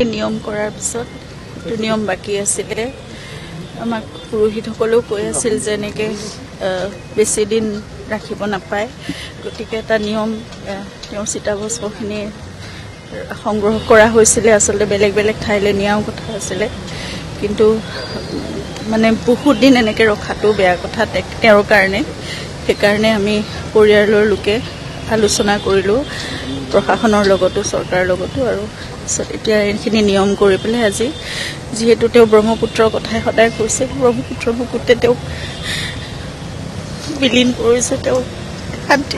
নিয়ম কৰাৰ পিছত নিয়ম বাকী আছিলে আমাক পুৰোহিতসকলেও কৈ আছিল যে এনেকৈ বেছি দিন ৰাখিব নাপায় গতিকে এটা নিয়ম তেওঁৰ চিতাভস্মখিনি সংগ্ৰহ কৰা হৈছিলে আচলতে বেলেগ বেলেগ ঠাইলৈ নিয়াও কথা আছিলে কিন্তু মানে বহুত দিন এনেকৈ ৰখাটো বেয়া কথা তেওঁৰ কাৰণে সেইকাৰণে আমি পৰিয়ালৰ লোকে আলোচনা কৰিলোঁ প্ৰশাসনৰ লগতো চৰকাৰৰ লগতো আৰু এতিয়া এইখিনি নিয়ম কৰি পেলাই আজি যিহেতু তেওঁ ব্ৰহ্মপুত্ৰৰ কথাই সদায় কৈছে ব্ৰহ্মপুত্ৰৰ বুকুতে তেওঁক বিলীন কৰিছে তেওঁ শান্তি